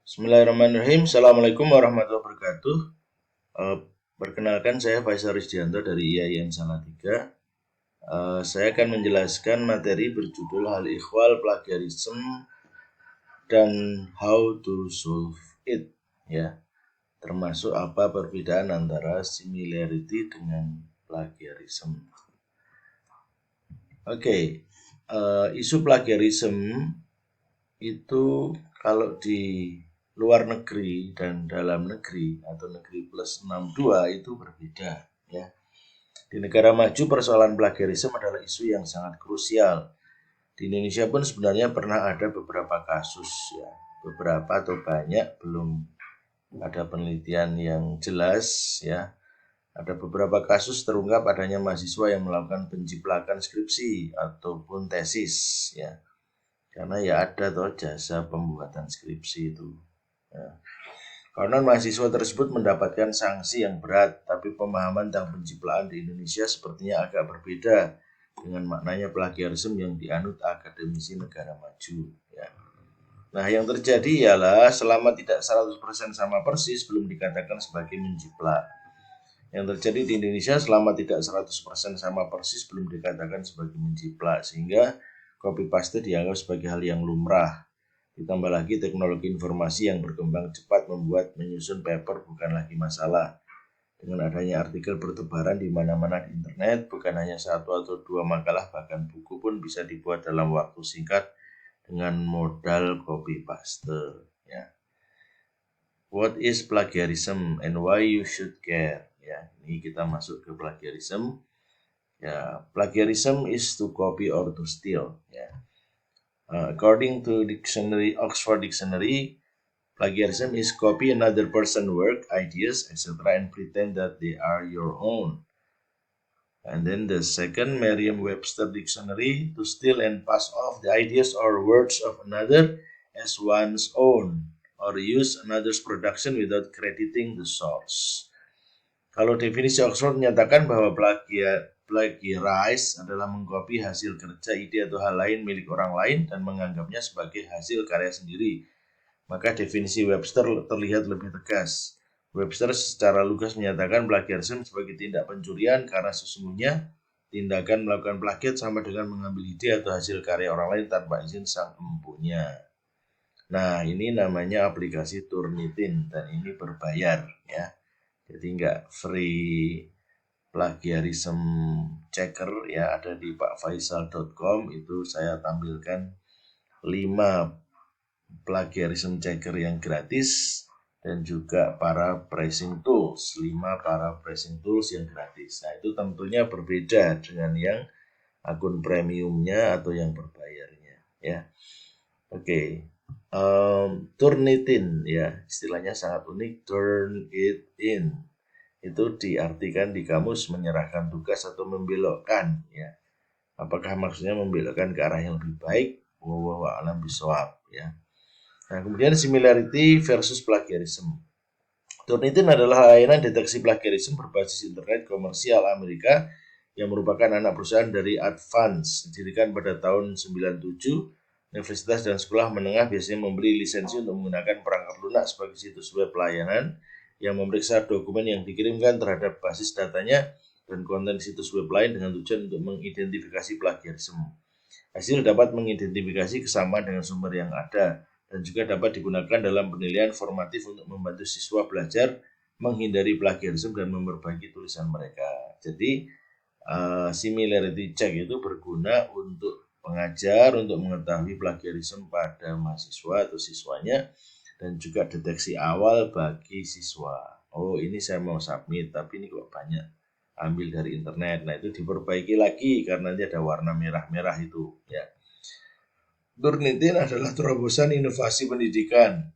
Bismillahirrahmanirrahim. Assalamualaikum warahmatullahi wabarakatuh. Perkenalkan, saya Faisal Rizdianto dari IAIN Salatiga. Saya akan menjelaskan materi berjudul Hal Ikhwal Plagiarism dan How to Solve It, ya. Termasuk apa perbedaan antara similarity dengan plagiarism. Isu plagiarism itu kalau di luar negeri dan dalam negeri atau negeri plus 62 itu berbeda, ya. Di negara maju persoalan plagiarisme adalah isu yang sangat krusial. Di Indonesia pun sebenarnya pernah ada beberapa kasus, ya. Beberapa atau banyak, belum ada penelitian yang jelas, ya. Ada beberapa kasus terungkap adanya mahasiswa yang melakukan penjiplakan skripsi ataupun tesis, ya. Karena ya ada toh jasa pembuatan skripsi itu, ya. Karena mahasiswa tersebut mendapatkan sanksi yang berat, tapi pemahaman tentang penjiplakan di Indonesia sepertinya agak berbeda dengan maknanya plagiarisme yang dianut akademisi negara maju, ya. Nah, yang terjadi ialah selama tidak 100% sama persis belum dikatakan sebagai menjiplak. Yang terjadi di Indonesia selama tidak 100% sama persis belum dikatakan sebagai menjiplak, sehingga copy paste dianggap sebagai hal yang lumrah. Ditambah lagi teknologi informasi yang berkembang cepat membuat menyusun paper bukan lagi masalah. Dengan adanya artikel bertebaran di mana-mana di internet, bukan hanya satu atau dua makalah, bahkan buku pun bisa dibuat dalam waktu singkat dengan modal copy paste, ya. What is plagiarism and why you should care? Ya, ini kita masuk ke plagiarism. Ya, plagiarism is to copy or to steal, ya. According to Oxford Dictionary, plagiarism is copy another person's work, ideas, etc., and pretend that they are your own. And then the second Merriam-Webster Dictionary, to steal and pass off the ideas or words of another as one's own, or use another's production without crediting the source. Kalau definisi Oxford menyatakan bahwa plagiarize adalah mengcopy hasil kerja, ide atau hal lain milik orang lain dan menganggapnya sebagai hasil karya sendiri, maka definisi Webster terlihat lebih tegas. Webster secara lugas menyatakan plagiarisme sebagai tindak pencurian karena sesungguhnya tindakan melakukan plagiat sama dengan mengambil ide atau hasil karya orang lain tanpa izin sang empunya. Nah, ini namanya aplikasi Turnitin dan ini berbayar, ya. Jadi nggak free plagiarism checker, ya. Ada di pakfaisal.com, itu saya tampilkan 5 plagiarism checker yang gratis dan juga para pricing tools, 5 para pricing tools yang gratis. Nah, itu tentunya berbeda dengan yang akun premiumnya atau yang berbayarnya, ya. Turnitin, ya, istilahnya sangat unik. Turn it in itu diartikan di kamus menyerahkan tugas atau membelokkan, ya. Apakah maksudnya membelokkan ke arah yang lebih baik? Wallahu a'lam bishawab, ya. Nah, kemudian similarity versus plagiarism. Turnitin adalah layanan deteksi plagiarism berbasis internet komersial Amerika yang merupakan anak perusahaan dari Advance, didirikan pada tahun 97. Universitas dan sekolah menengah biasanya membeli lisensi untuk menggunakan perangkat lunak sebagai situs web pelayanan yang memeriksa dokumen yang dikirimkan terhadap basis datanya dan konten situs web lain dengan tujuan untuk mengidentifikasi plagiarisme. Hasil dapat mengidentifikasi kesamaan dengan sumber yang ada dan juga dapat digunakan dalam penilaian formatif untuk membantu siswa belajar menghindari plagiarisme dan memperbaiki tulisan mereka. Jadi similarity check itu berguna untuk pengajar untuk mengetahui plagiarisme pada mahasiswa atau siswanya dan juga deteksi awal bagi siswa. Oh, ini saya mau submit tapi ini kok banyak ambil dari internet. Nah, itu diperbaiki lagi karena nanti ada warna merah-merah itu, ya. Turnitin adalah terobosan inovasi pendidikan.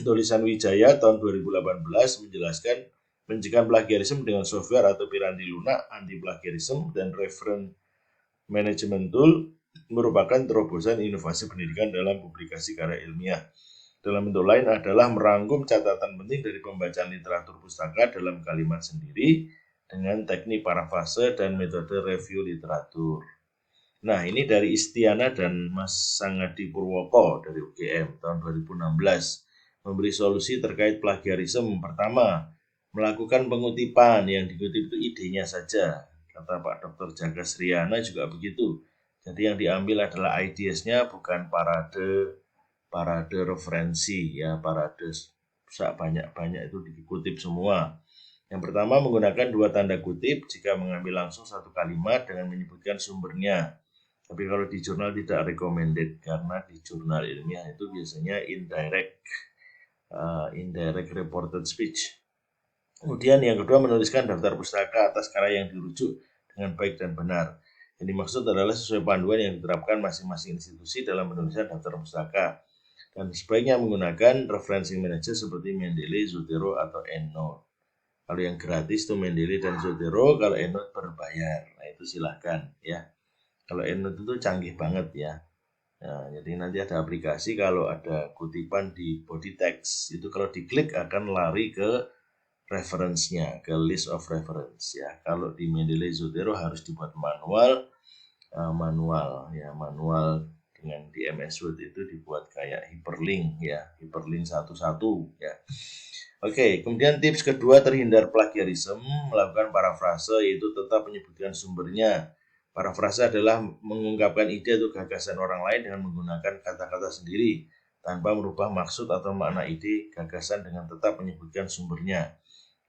Tulisan Wijaya tahun 2018 menjelaskan mencegah plagiarisme dengan software atau piranti lunak anti plagiarisme dan reference management tool merupakan terobosan inovasi pendidikan dalam publikasi karya ilmiah. Dalam bentuk lain adalah merangkum catatan penting dari pembacaan literatur pustaka dalam kalimat sendiri dengan teknik parafrase dan metode review literatur. Nah, ini dari Istiana dan Mas Sangadi Purwoko dari UGM tahun 2016. memberi solusi terkait plagiarisme. Pertama, melakukan pengutipan, yang dikutip itu idenya saja. Kata Pak Dr. Jaga Sriana juga begitu. Jadi yang diambil adalah ideasnya, bukan parade referensi, ya parade banyak-banyak itu dikutip semua. Yang pertama, menggunakan dua tanda kutip jika mengambil langsung satu kalimat dengan menyebutkan sumbernya. Tapi kalau di jurnal tidak recommended, karena di jurnal ilmiah itu biasanya indirect reported speech. Kemudian yang kedua, menuliskan daftar pustaka atas karya yang dirujuk dengan baik dan benar. Yang dimaksud adalah sesuai panduan yang diterapkan masing-masing institusi dalam penulisan daftar pustaka. Dan sebaiknya menggunakan referencing manager seperti Mendeley, Zotero, atau EndNote. Kalau yang gratis itu Mendeley dan Zotero, kalau EndNote berbayar. Nah itu silahkan ya. Kalau EndNote itu canggih banget ya. Nah, jadi nanti ada aplikasi, kalau ada kutipan di body text, itu kalau diklik akan lari ke reference-nya, ke list of reference ya. Kalau di Mendeley Zotero harus dibuat manual dengan di MS Word itu dibuat kayak hyperlink ya, hyperlink satu-satu ya. Oke, kemudian tips kedua terhindar plagiarisme, melakukan parafrase, yaitu tetap menyebutkan sumbernya. Parafrase adalah mengungkapkan ide atau gagasan orang lain dengan menggunakan kata-kata sendiri, tanpa merubah maksud atau makna ide, gagasan dengan tetap menyebutkan sumbernya.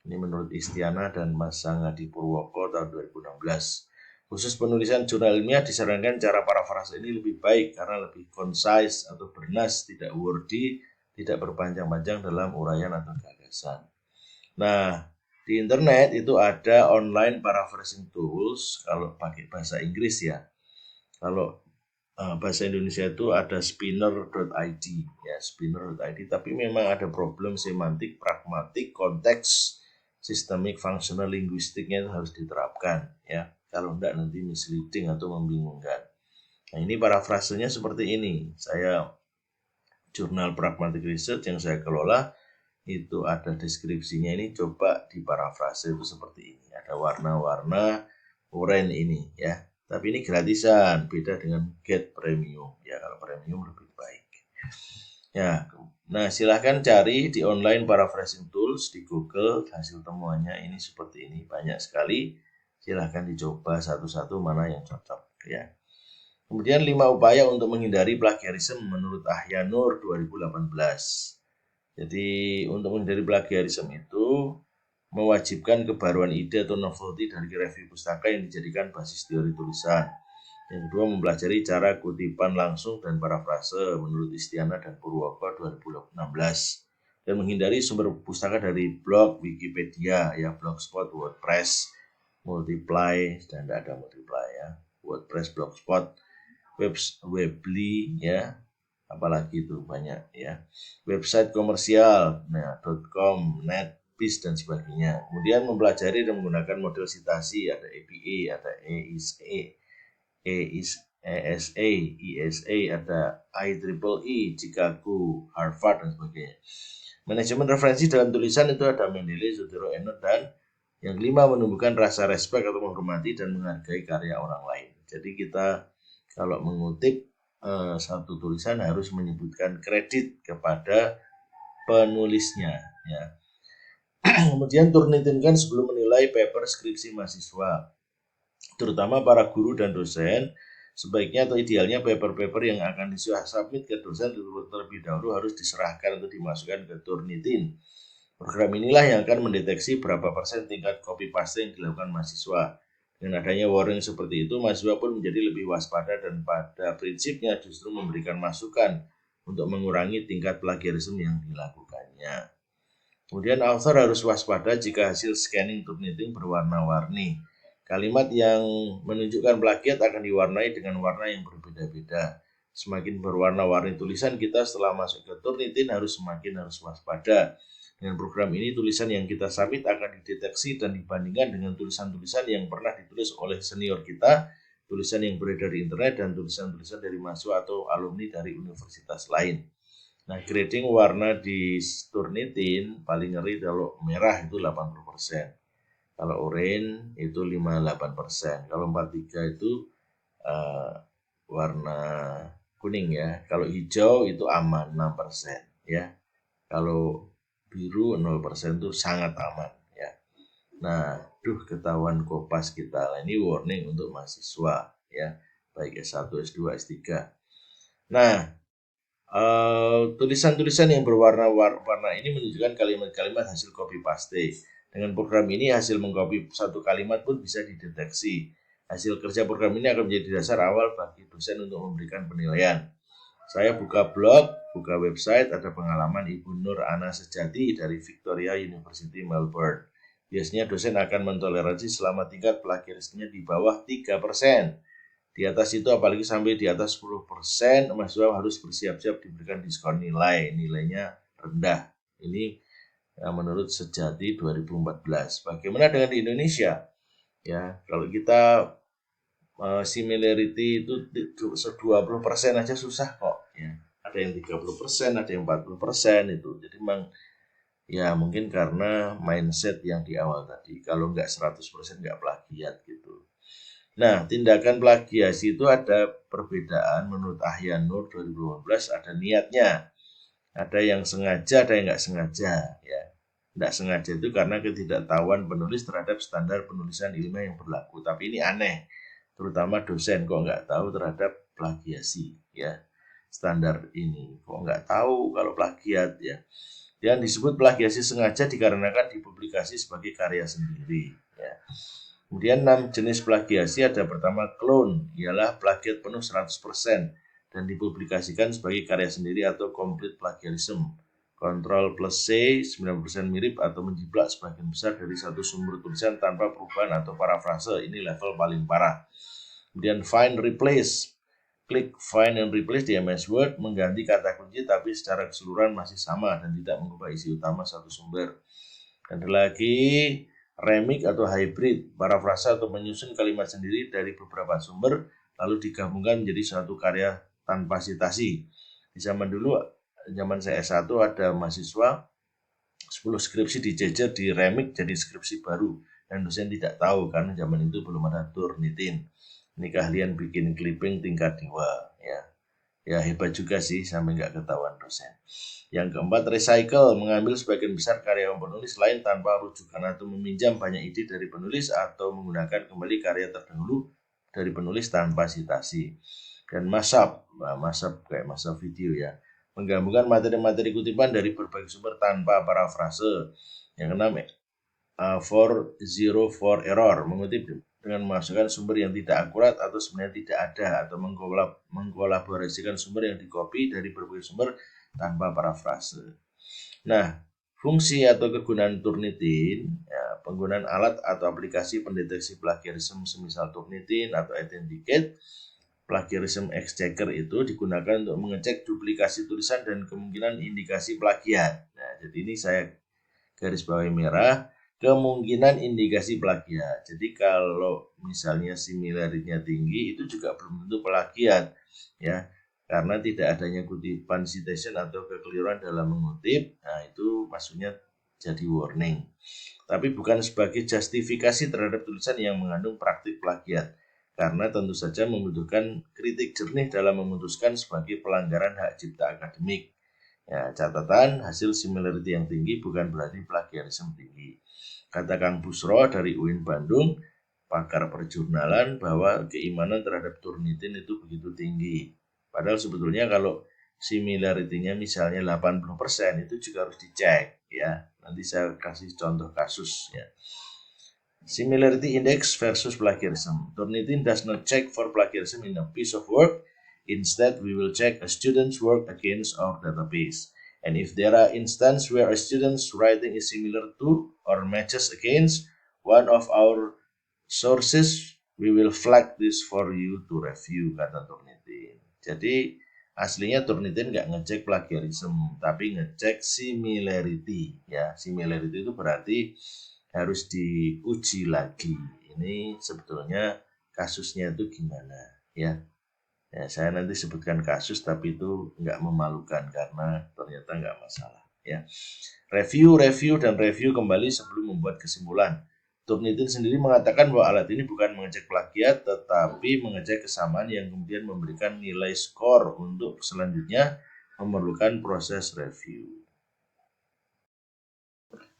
Ini menurut Istiana dan Mas Sangadi Purwoko tahun 2016. Khusus penulisan jurnal ilmiah disarankan cara parafrase ini lebih baik karena lebih concise atau bernas, tidak wordy, tidak berpanjang-panjang dalam uraian atau gagasan. Nah, di internet itu ada online paraphrasing tools kalau pakai bahasa Inggris ya. Kalau bahasa Indonesia itu ada spinner.id ya, spinner.id, tapi memang ada problem semantik, pragmatik, konteks, sistemik, fungsional, linguistiknya itu harus diterapkan ya. Kalau enggak nanti misleading atau membingungkan. Nah, ini parafrasenya seperti ini. Saya jurnal Pragmatic Research yang saya kelola itu ada deskripsinya, ini coba diparafrase itu seperti ini. Ada warna-warna oranye ini ya. Tapi ini gratisan, beda dengan Get Premium ya. Kalau Premium lebih baik. Ya, nah silahkan cari di online paraphrasing tools di Google, hasil temuannya ini seperti ini, banyak sekali. Silahkan dicoba satu-satu mana yang cocok ya. Kemudian 5 upaya untuk menghindari plagiarisme menurut Ahyanur 2018. Jadi untuk menghindari plagiarisme itu mewajibkan kebaruan ide atau novelty dari review pustaka yang dijadikan basis teori tulisan. Yang kedua, mempelajari cara kutipan langsung dan parafrase menurut Istiana dan Purwoko 2016. Dan menghindari sumber pustaka dari blog, Wikipedia, ya, Blogspot, WordPress, Multiply, dan tidak ada Multiply ya, WordPress, Blogspot, Weebly ya, apalagi itu banyak ya, website komersial, nah .com, net, bis dan sebagainya. Kemudian mempelajari dan menggunakan model citasi, ada APA, ada ESA, ada IEEE, Chicago, Harvard dan sebagainya. Manajemen referensi dalam tulisan itu ada Mendeley, Zotero, EndNote, dan yang kelima, menumbuhkan rasa respect atau menghormati dan menghargai karya orang lain. Jadi kita kalau mengutip satu tulisan harus menyebutkan kredit kepada penulisnya ya. Kemudian Turnitin sebelum menilai paper skripsi mahasiswa, terutama para guru dan dosen, sebaiknya atau idealnya paper-paper yang akan disubmit ke dosen terlebih dahulu harus diserahkan atau dimasukkan ke Turnitin. Program inilah yang akan mendeteksi berapa persen tingkat copy paste yang dilakukan mahasiswa. Dengan adanya warning seperti itu, mahasiswa pun menjadi lebih waspada dan pada prinsipnya justru memberikan masukan untuk mengurangi tingkat plagiarisme yang dilakukannya. Kemudian author harus waspada jika hasil scanning Turnitin berwarna-warni. Kalimat yang menunjukkan plagiat akan diwarnai dengan warna yang berbeda-beda. Semakin berwarna-warni tulisan kita setelah masuk ke Turnitin harus waspada. Dengan program ini, tulisan yang kita submit akan dideteksi dan dibandingkan dengan tulisan-tulisan yang pernah ditulis oleh senior kita, tulisan yang beredar di internet, dan tulisan-tulisan dari mahasiswa atau alumni dari universitas lain. Nah, grading warna di Turnitin paling ngeri kalau merah itu 80%. Kalau oranye itu 58%. Kalau 43 itu warna kuning ya. Kalau hijau itu aman 6% ya. Kalau biru 0% itu sangat aman ya. Nah, ketahuan kopas kita. Nah, ini warning untuk mahasiswa ya, baik S1, S2, S3. Nah, tulisan-tulisan yang berwarna-warna ini menunjukkan kalimat-kalimat hasil copy paste. Dengan program ini hasil mengcopy satu kalimat pun bisa dideteksi. Hasil kerja program ini akan menjadi dasar awal bagi dosen untuk memberikan penilaian. Saya buka blog, buka website, ada pengalaman Ibu Nur Ana Sejati dari Victoria University Melbourne. Biasanya dosen akan mentoleransi selama tingkat plagiarismenya di bawah 3%. Di atas itu apalagi sampai di atas 10%, mahasiswa harus bersiap-siap diberikan diskon nilai. Nilainya rendah. Ini menurut Sejati 2014. Bagaimana dengan di Indonesia? Ya, kalau kita similarity itu 20% aja susah kok ya. Ada yang 30%, ada yang 40% itu. Jadi memang ya mungkin karena mindset yang di awal tadi. Kalau nggak 100% nggak plagiat gitu. Nah, tindakan plagiasi itu ada perbedaan menurut Ahyan Nur 2015, ada niatnya. Ada yang sengaja, ada yang nggak sengaja ya. Nggak sengaja itu karena ketidaktahuan penulis terhadap standar penulisan ilmiah yang berlaku. Tapi ini aneh, terutama dosen kok nggak tahu terhadap plagiasi ya, standar ini kok nggak tahu kalau plagiat ya. Yang disebut plagiasi sengaja dikarenakan dipublikasi sebagai karya sendiri ya. Kemudian 6 jenis plagiasi ada pertama clone, ialah plagiat penuh 100% dan dipublikasikan sebagai karya sendiri atau complete plagiarism. Ctrl plus C 90% mirip atau menjiplak sebagian besar dari satu sumber tulisan tanpa perubahan atau parafrase. Ini level paling parah. Kemudian find replace. Klik find and replace di MS Word mengganti kata kunci tapi secara keseluruhan masih sama dan tidak mengubah isi utama satu sumber. Ada lagi remix atau hybrid, parafrase atau menyusun kalimat sendiri dari beberapa sumber lalu digabungkan menjadi suatu karya tanpa citasi. Di zaman dulu, zaman saya S1 ada mahasiswa 10 skripsi dijejer di remix jadi skripsi baru dan dosen tidak tahu karena zaman itu belum ada Turnitin. Ini keahlian bikin clipping tingkat dewa ya. Ya hebat juga sih sampai nggak ketahuan dosen. Yang keempat, recycle, mengambil sebagian besar karya penulis lain tanpa rujukan atau meminjam banyak ide dari penulis atau menggunakan kembali karya terdahulu dari penulis tanpa citasi. Dan mashup, mashup kayak mashup video ya, menggabungkan materi-materi kutipan dari berbagai sumber tanpa parafrase. Yang keenam, for zero for error, mengutip dengan memasukkan sumber yang tidak akurat atau sebenarnya tidak ada atau mengkolaborasikan sumber yang dikopi dari berbagai sumber tanpa parafrase. Nah, fungsi atau kegunaan Turnitin, ya, penggunaan alat atau aplikasi pendeteksi plagiarisme semisal Turnitin atau Authenticate, plagiarism exchequer itu digunakan untuk mengecek duplikasi tulisan dan kemungkinan indikasi plagiat. Nah, jadi ini saya garis bawahi merah, kemungkinan indikasi plagiat. Jadi kalau misalnya similarity-nya tinggi itu juga belum tentu plagiat ya. Karena tidak adanya kutipan citation atau kekeliruan dalam mengutip, nah itu maksudnya jadi warning. Tapi bukan sebagai justifikasi terhadap tulisan yang mengandung praktik plagiat. Karena tentu saja membutuhkan kritik jernih dalam memutuskan sebagai pelanggaran hak cipta akademik. Ya, catatan hasil similarity yang tinggi bukan berarti plagiarisme tinggi. Kata Kang Busro dari UIN Bandung, pakar perjurnalan, bahwa keimanan terhadap Turnitin itu begitu tinggi. Padahal sebetulnya kalau similarity-nya misalnya 80% itu juga harus dicek ya. Nanti saya kasih contoh kasus ya. Similarity index versus plagiarism. Turnitin does not check for plagiarism in a piece of work. Instead, we will check a student's work against our database. And if there are instances where a student's writing is similar to or matches against one of our sources, we will flag this for you to review, kata Turnitin. Jadi aslinya Turnitin nggak ngecek plagiarisme, tapi ngecek similarity. Ya, similarity itu berarti harus diuji lagi. Ini sebetulnya kasusnya itu gimana ya. Ya, saya nanti sebutkan kasus tapi itu nggak memalukan karena ternyata nggak masalah ya. Review kembali sebelum membuat kesimpulan. Turnitin sendiri mengatakan bahwa alat ini bukan mengecek plagiat tetapi mengecek kesamaan yang kemudian memberikan nilai skor untuk selanjutnya memerlukan proses review.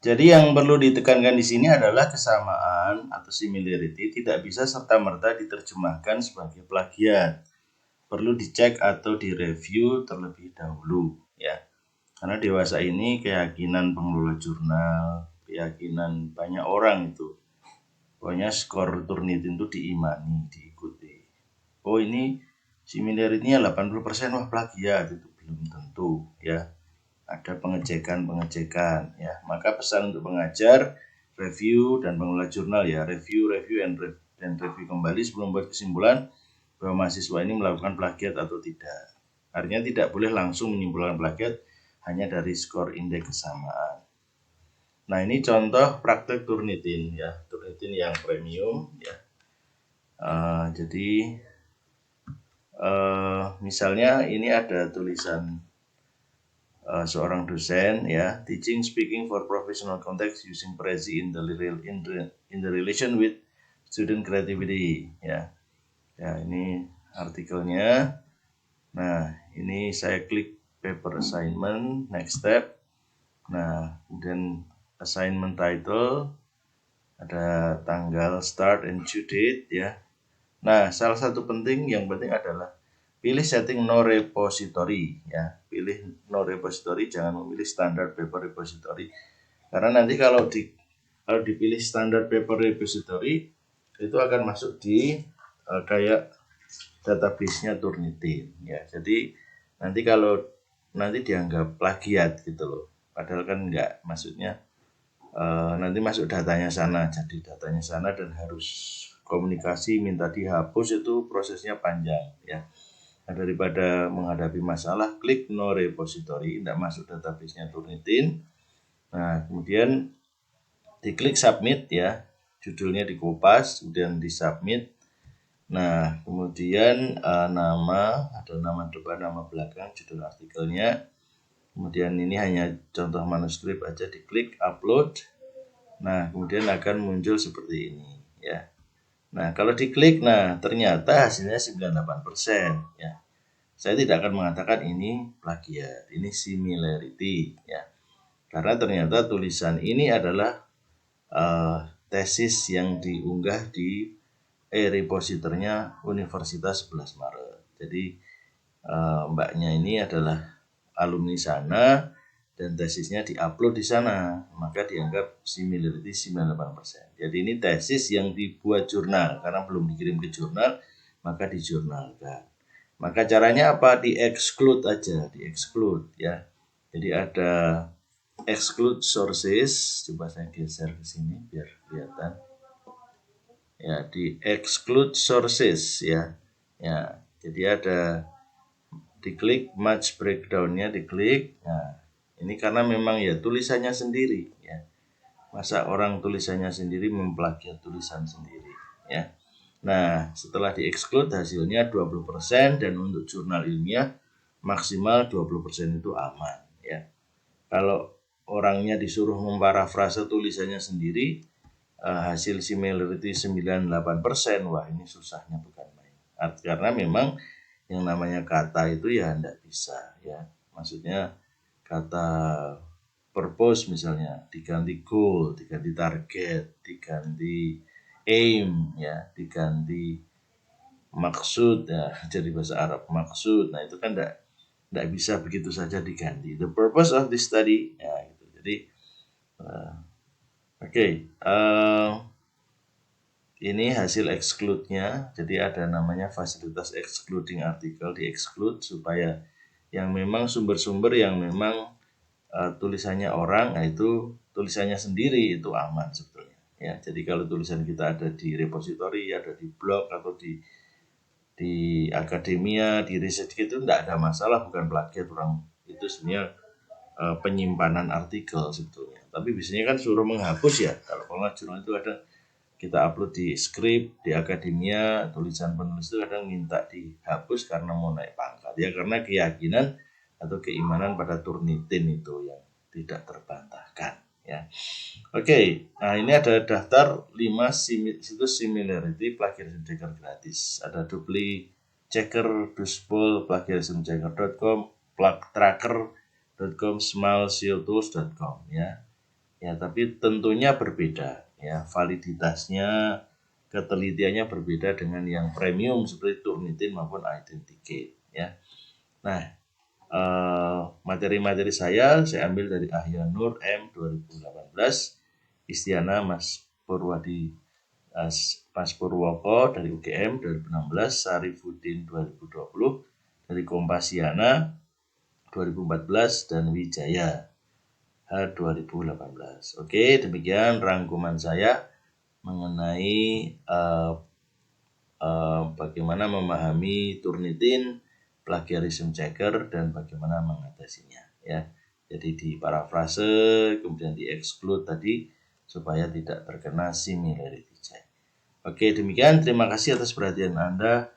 Jadi yang perlu ditekankan di sini adalah kesamaan atau similarity tidak bisa serta-merta diterjemahkan sebagai plagiat. Perlu dicek atau direview terlebih dahulu ya. Karena dewasa ini keyakinan pengelola jurnal, keyakinan banyak orang itu. Pokoknya skor Turnitin itu diimani, diikuti. Oh ini similarity-nya 80%, wah plagiat, itu belum tentu ya. Ada pengecekan ya. Maka pesan untuk pengajar, review dan pengelola jurnal ya, review dan review kembali sebelum buat kesimpulan bahwa mahasiswa ini melakukan plagiat atau tidak. Artinya tidak boleh langsung menyimpulkan plagiat hanya dari skor indeks kesamaan. Nah, ini contoh praktek Turnitin ya, Turnitin yang premium ya. Jadi misalnya ini ada tulisan seorang dosen ya, teaching speaking for professional context using Prezi in the relation with student creativity ya. Ya, ini artikelnya. Nah, ini saya klik paper assignment, next step. Nah, kemudian assignment title, ada tanggal start and due date ya. Nah, salah satu yang penting adalah pilih setting no repository ya. Pilih no repository, jangan memilih standard paper repository. Karena nanti kalau dipilih standard paper repository itu akan masuk di kayak database-nya Turnitin ya. Jadi nanti dianggap plagiat gitu loh. Padahal kan enggak, maksudnya nanti masuk datanya sana, jadi datanya sana dan harus komunikasi minta dihapus, itu prosesnya panjang ya. Nah, daripada menghadapi masalah, klik no repository, tidak masuk database-nya Turnitin. Nah, kemudian diklik submit ya, judulnya dikopas, kemudian disubmit. Nah, kemudian nama, ada nama depan, nama belakang, judul artikelnya. Kemudian ini hanya contoh manuskrip aja, diklik upload. Nah, kemudian akan muncul seperti ini ya. Nah, kalau diklik, nah ternyata hasilnya 98% ya. Saya tidak akan mengatakan ini plagiat, ini similarity ya. Karena ternyata tulisan ini adalah tesis yang diunggah di repositornya Universitas 11 Maret. Jadi mbaknya ini adalah alumni sana dan tesisnya diupload di sana, maka dianggap similarity 98%. Jadi ini tesis yang dibuat jurnal, karena belum dikirim ke jurnal, maka dijurnalkan. Maka caranya apa? Di-exclude aja, di-exclude ya. Jadi ada exclude sources, coba saya geser ke sini biar kelihatan. Ya, di exclude sources ya. Ya, jadi ada diklik match breakdown-nya, diklik. Nah, ini karena memang ya tulisannya sendiri ya. Masa orang tulisannya sendiri memplagiat tulisan sendiri ya. Nah, setelah di-exclude hasilnya 20% dan untuk jurnal ilmiah maksimal 20% itu aman ya. Kalau orangnya disuruh memparafrase tulisannya sendiri, hasil similarity 98%, wah ini susahnya bukan main. Karena memang yang namanya kata itu ya tidak bisa ya. Maksudnya kata purpose misalnya diganti goal, diganti target, diganti aim ya, diganti maksud ya, jadi bahasa Arab maksud. Nah, itu kan tidak bisa begitu saja diganti. The purpose of this study ya gitu. Jadi ini hasil exclude-nya. Jadi ada namanya fasilitas excluding artikel, di-exclude supaya yang memang sumber-sumber yang memang tulisannya orang, nah itu tulisannya sendiri itu aman sebetulnya. Ya, jadi kalau tulisan kita ada di repository, ada di blog atau di akademia, di research itu tidak ada masalah, bukan plagiat orang. Itu sebenarnya penyimpanan artikel sebetulnya. Tapi biasanya kan suruh menghapus ya. Kalau jurnal itu kadang kita upload di skrip, di akademia, tulisan penulis itu kadang minta dihapus karena mau naik pangkat. Ya karena keyakinan atau keimanan pada Turnitin itu yang tidak terbantahkan. Ya. Oke, nah ini ada daftar 5 situs similarity plagiarism checker gratis. Ada Dupli Checker, Dusbol, plagiarismchecker.com, plugtracker.com, smallsealtools.com ya. Ya, tapi tentunya berbeda ya, validitasnya, ketelitiannya berbeda dengan yang premium seperti Turnitin maupun Identicate ya. Nah, materi-materi saya ambil dari Ahyanur M 2018, Istiana Mas Purwadi Mas Purwoko dari UGM 2016, Sarifudin 2020 dari Kompasiana 2014, dan Wijaya 2018. Oke, demikian rangkuman saya mengenai bagaimana memahami Turnitin, plagiarism checker, dan bagaimana mengatasinya ya. Jadi di parafrase kemudian di exclude tadi supaya tidak terkena similarity check. Oke, demikian, terima kasih atas perhatian Anda.